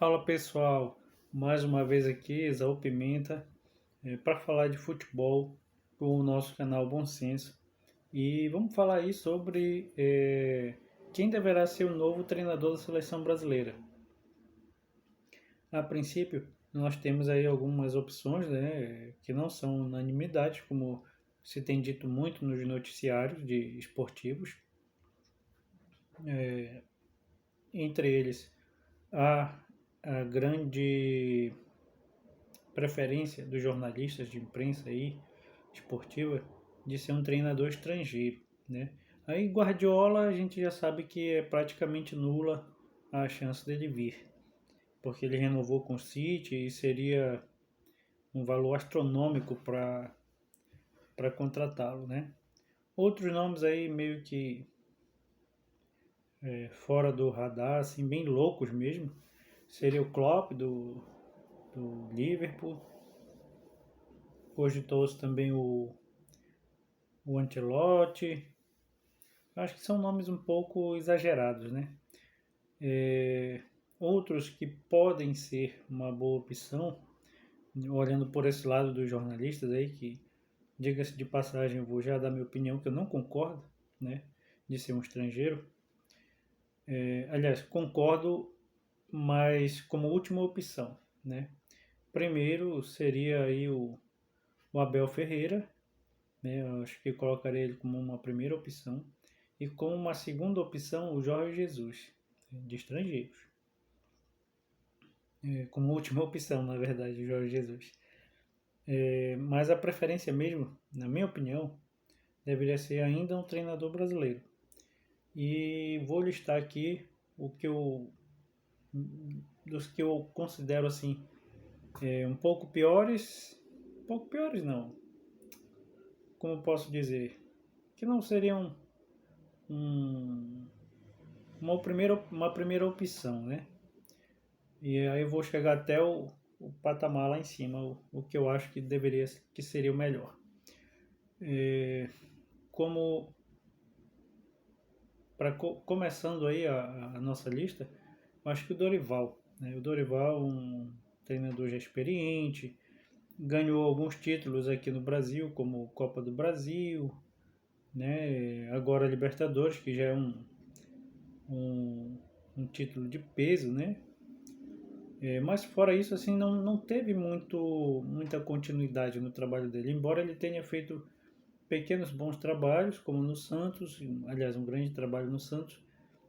Fala pessoal, mais uma vez aqui, Exaú Pimenta, para falar de futebol com o nosso canal Bom Senso. E vamos falar aí sobre quem deverá ser o novo treinador da seleção brasileira. A princípio, nós temos aí algumas opções, né, que não são unanimidade, como se tem dito muito nos noticiários de esportivos. Entre eles, há a grande preferência dos jornalistas de imprensa aí, esportiva, de ser um treinador estrangeiro, né? Aí Guardiola a gente já sabe que é praticamente nula a chance dele vir, porque ele renovou com o City e seria um valor astronômico para contratá-lo, né? Outros nomes aí meio que fora do radar, assim, bem loucos mesmo, seria o Klopp do Liverpool, cogitou-se também o Ancelotti. Acho que são nomes um pouco exagerados, né? Outros que podem ser uma boa opção, olhando por esse lado dos jornalistas aí, que, diga-se de passagem, eu vou já dar minha opinião, que eu não concordo, né? De ser um estrangeiro. Aliás, concordo, mas como última opção, né? Primeiro seria aí o Abel Ferreira, né? Eu acho que colocaria ele como uma primeira opção. E como uma segunda opção, o Jorge Jesus, de estrangeiros. Como última opção, na verdade, o Jorge Jesus. Mas a preferência mesmo, na minha opinião, deveria ser ainda um treinador brasileiro. E vou listar aqui o que eu dos que eu considero assim um pouco piores não, como posso dizer, que não seriam um, uma primeira opção, né? E aí eu vou chegar até o patamar lá em cima, o que eu acho que deveria, que seria o melhor. Como começando aí a nossa lista, eu acho que o Dorival, né? O Dorival, um treinador já experiente, ganhou alguns títulos aqui no Brasil, como Copa do Brasil, né? Agora Libertadores, que já é um, um título de peso, né? Mas fora isso, assim, não teve muita continuidade no trabalho dele, embora ele tenha feito pequenos bons trabalhos, como no Santos, aliás, um grande trabalho no Santos,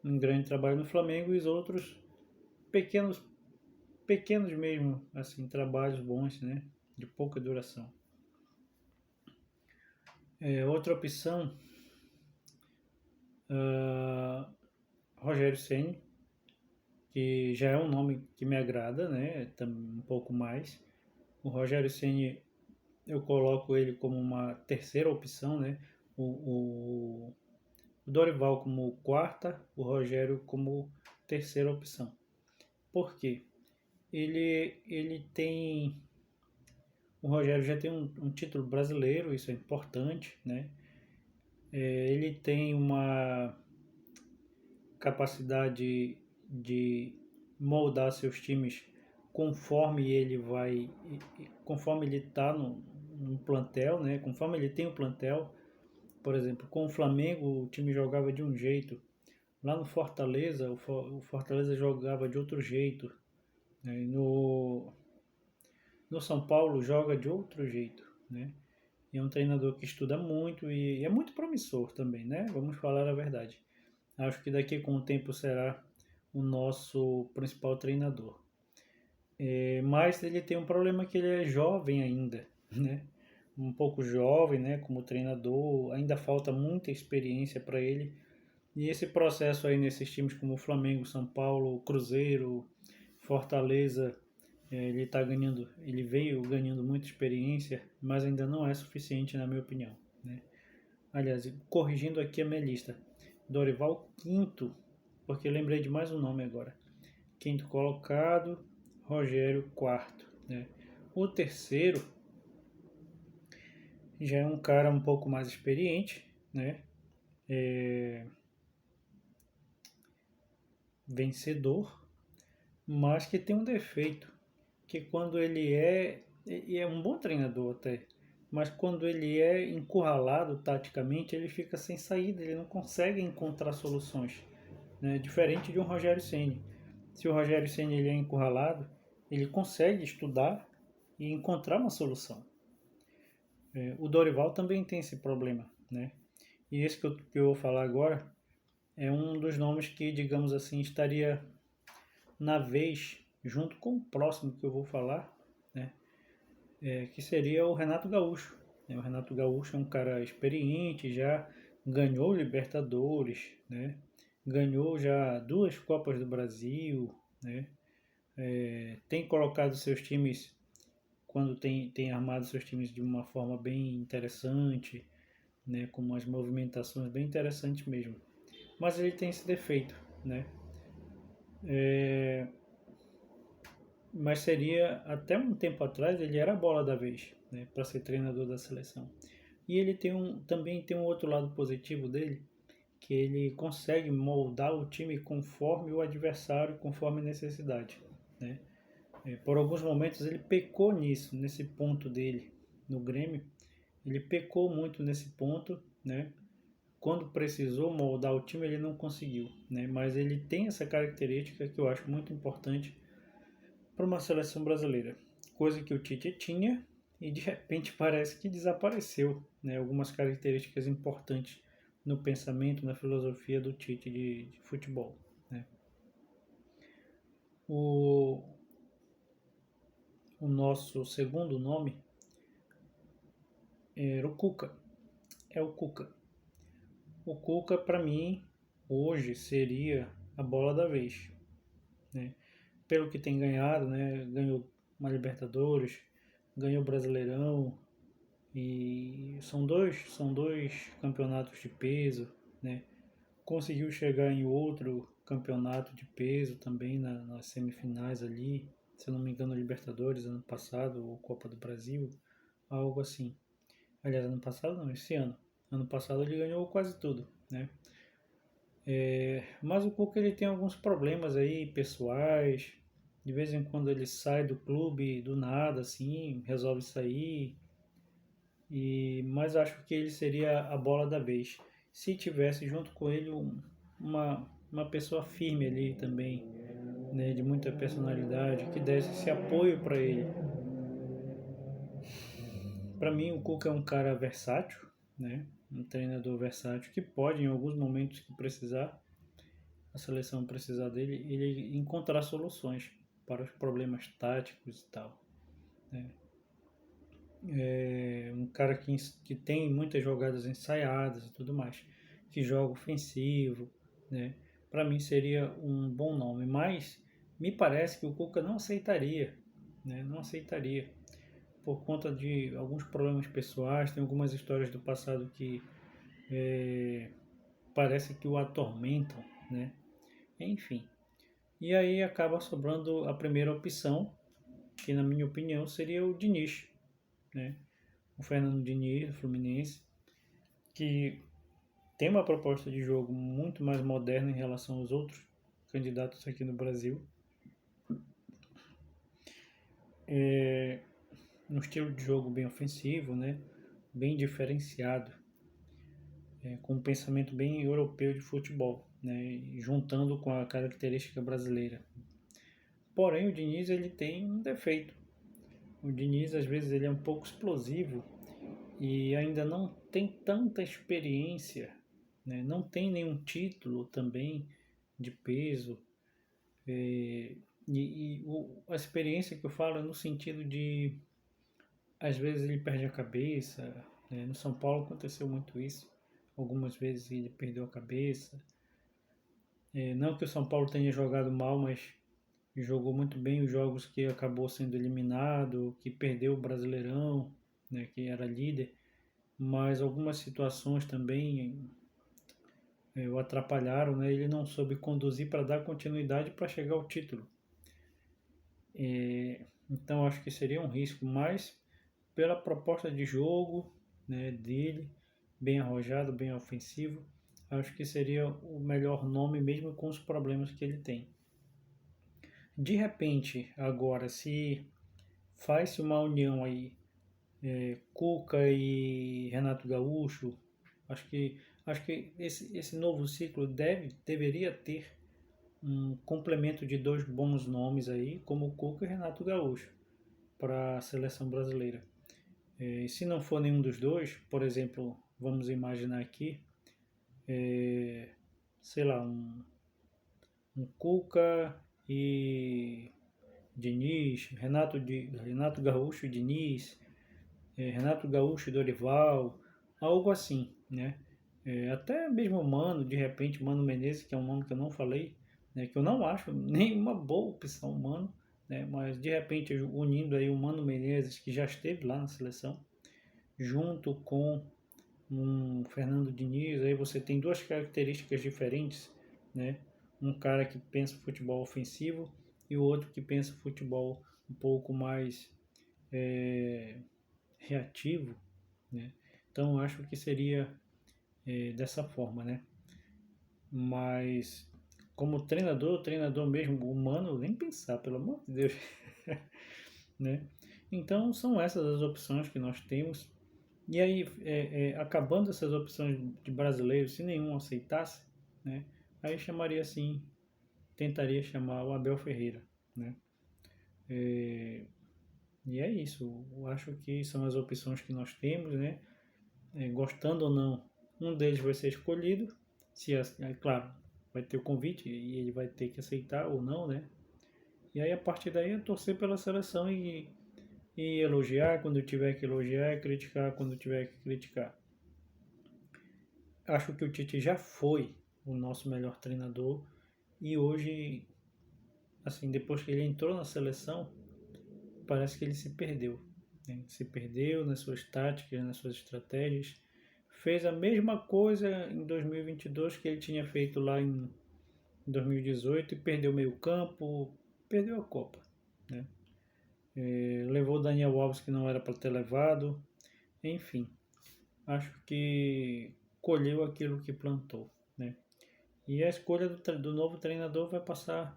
um grande trabalho no Flamengo e os outros pequenos, pequenos mesmo, assim, trabalhos bons, né, de pouca duração. Outra opção, Rogério Ceni, que já é um nome que me agrada, né, um pouco mais. O Rogério Ceni eu coloco ele como uma terceira opção, né? O Dorival como quarta, o Rogério como terceira opção. Por quê? Ele tem. O Rogério já tem um título brasileiro, isso é importante, né? Ele tem uma capacidade de moldar seus times conforme ele vai, conforme ele está no plantel, né? Conforme ele tem o plantel. Por exemplo, com o Flamengo o time jogava de um jeito, lá no Fortaleza o Fortaleza jogava de outro jeito, né? No São Paulo joga de outro jeito, né? E é um treinador que estuda muito e é muito promissor também, né? Vamos falar a verdade. Acho que daqui com o tempo será o nosso principal treinador. Mas ele tem um problema que ele é jovem ainda, né? Um pouco jovem, né? Como treinador, ainda falta muita experiência para ele. E esse processo aí nesses times como Flamengo, São Paulo, Cruzeiro, Fortaleza, ele veio ganhando muita experiência, mas ainda não é suficiente na minha opinião, né? Aliás, corrigindo aqui a minha lista, Dorival quinto, porque lembrei de mais um nome agora. Quinto colocado, Rogério quarto, né? O terceiro já é um cara um pouco mais experiente, né? Vencedor, mas que tem um defeito, que quando ele é, e é um bom treinador até, mas quando ele é encurralado taticamente, ele fica sem saída, ele não consegue encontrar soluções, né? Diferente de um Rogério Ceni. Se o Rogério Ceni ele é encurralado, ele consegue estudar e encontrar uma solução. O Dorival também tem esse problema, né? E esse que eu vou falar agora é um dos nomes que, digamos assim, estaria na vez, junto com o próximo que eu vou falar, né? Que seria o Renato Gaúcho. O Renato Gaúcho é um cara experiente, já ganhou Libertadores, né? Ganhou já 2 Copas do Brasil, né? Tem colocado seus times, quando tem armado seus times de uma forma bem interessante, né? Com umas movimentações bem interessantes mesmo. Mas ele tem esse defeito, né? Mas seria, até um tempo atrás, ele era a bola da vez, né? Para ser treinador da seleção. E ele também tem um outro lado positivo dele, que ele consegue moldar o time conforme o adversário, conforme a necessidade, né? Por alguns momentos ele pecou nisso, nesse ponto dele no Grêmio. Ele pecou muito nesse ponto, né? Quando precisou moldar o time, ele não conseguiu, né? Mas ele tem essa característica que eu acho muito importante para uma seleção brasileira, coisa que o Tite tinha e de repente parece que desapareceu, né? Algumas características importantes no pensamento, na filosofia do Tite de futebol, né? O, o nosso segundo nome era o Cuca. É o Cuca. O Cuca, para mim, hoje seria a bola da vez, né? Pelo que tem ganhado, né? Ganhou uma Libertadores, ganhou o Brasileirão, e são dois campeonatos de peso, né? Conseguiu chegar em outro campeonato de peso também nas semifinais ali, se eu não me engano, Libertadores ano passado ou Copa do Brasil, algo assim. Aliás, ano passado não, esse ano. Ano passado ele ganhou quase tudo, né? Mas o Cuca ele tem alguns problemas aí pessoais. De vez em quando ele sai do clube do nada, assim, resolve sair. Mas acho que ele seria a bola da vez. Se tivesse junto com ele uma pessoa firme ali também, né, de muita personalidade, que desse esse apoio para ele. Para mim, o Cuca é um cara versátil, né, um treinador versátil que pode, em alguns momentos que precisar, a seleção precisar dele, ele encontrar soluções para os problemas táticos e tal, né. Um cara que tem muitas jogadas ensaiadas e tudo mais, que joga ofensivo, né? Para mim seria um bom nome, mas me parece que o Cuca não aceitaria, né? Não aceitaria por conta de alguns problemas pessoais, tem algumas histórias do passado que parece que o atormentam, né? Enfim. E aí acaba sobrando a primeira opção, que na minha opinião seria o Diniz, né? O Fernando Diniz, do Fluminense, que tem uma proposta de jogo muito mais moderna em relação aos outros candidatos aqui no Brasil. Um estilo de jogo bem ofensivo, né? Bem diferenciado, com um pensamento bem europeu de futebol, né? Juntando com a característica brasileira. Porém, o Diniz ele tem um defeito. O Diniz às vezes ele é um pouco explosivo e ainda não tem tanta experiência, né? Não tem nenhum título também de peso. A experiência que eu falo é no sentido de, às vezes ele perde a cabeça, né? No São Paulo aconteceu muito isso, algumas vezes ele perdeu a cabeça. Não que o São Paulo tenha jogado mal, mas jogou muito bem os jogos que acabou sendo eliminado, que perdeu o Brasileirão, né? Que era líder, mas algumas situações também o atrapalharam, né? Ele não soube conduzir para dar continuidade para chegar ao título. Então acho que seria um risco, mas pela proposta de jogo, né, dele, bem arrojado, bem ofensivo, acho que seria o melhor nome mesmo com os problemas que ele tem. De repente, agora, se faz-se uma união aí, Cuca e Renato Gaúcho, acho que, acho que esse novo ciclo deveria ter um complemento de dois bons nomes aí, como Cuca e Renato Gaúcho, para a seleção brasileira. Se não for nenhum dos dois, por exemplo, vamos imaginar aqui, sei lá, um Cuca e Diniz, Renato Gaúcho e Diniz, Renato Gaúcho e Dorival, algo assim, né? Até mesmo o Mano, de repente, Mano Menezes, que é um nome que eu não falei, né, que eu não acho nenhuma boa opção, Mano, né, mas de repente unindo aí o Mano Menezes, que já esteve lá na seleção, junto com um Fernando Diniz, aí você tem duas características diferentes, né? Um cara que pensa futebol ofensivo e o outro que pensa futebol um pouco mais reativo, né? Então acho que seria dessa forma, né? Mas como treinador mesmo humano, nem pensar, pelo amor de Deus, né? Então são essas as opções que nós temos. E aí, acabando essas opções de brasileiros, se nenhum aceitasse, né? Aí chamaria assim, tentaria chamar o Abel Ferreira, né? E é isso. Eu acho que são as opções que nós temos, né? Gostando ou não, um deles vai ser escolhido. Se, claro, vai ter o convite e ele vai ter que aceitar ou não, né? E aí a partir daí é torcer pela seleção e elogiar quando tiver que elogiar e criticar quando tiver que criticar. Acho que o Tite já foi o nosso melhor treinador e hoje, assim, depois que ele entrou na seleção, parece que ele se perdeu, né? Se perdeu nas suas táticas, nas suas estratégias. Fez a mesma coisa em 2022 que ele tinha feito lá em 2018 e perdeu meio campo, perdeu a Copa, né? Levou o Daniel Alves que não era para ter levado, enfim, acho que colheu aquilo que plantou, né? E a escolha do novo treinador vai passar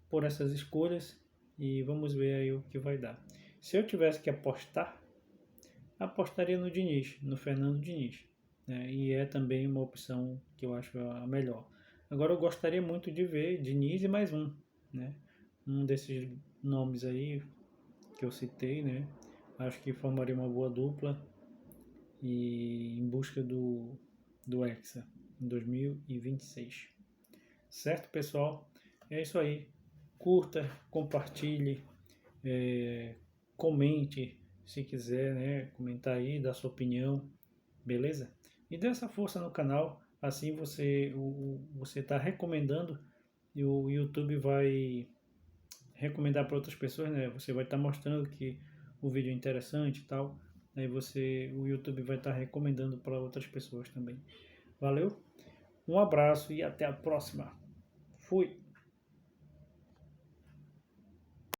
por essas escolhas e vamos ver aí o que vai dar. Se eu tivesse que apostar, apostaria no Diniz, no Fernando Diniz, né? E é também uma opção que eu acho a melhor. Agora eu gostaria muito de ver Diniz e mais um, né? Um desses nomes aí que eu citei, né? Acho que formaria uma boa dupla e em busca do Hexa em 2026. Certo, pessoal? É isso aí. Curta, compartilhe, comente se quiser, né? Comentar aí, dar sua opinião, beleza? E dê essa força no canal, assim você está recomendando e o YouTube vai recomendar para outras pessoas, né? Você vai estar mostrando que o vídeo é interessante e tal. Aí o YouTube vai estar recomendando para outras pessoas também. Valeu? Um abraço e até a próxima. Fui!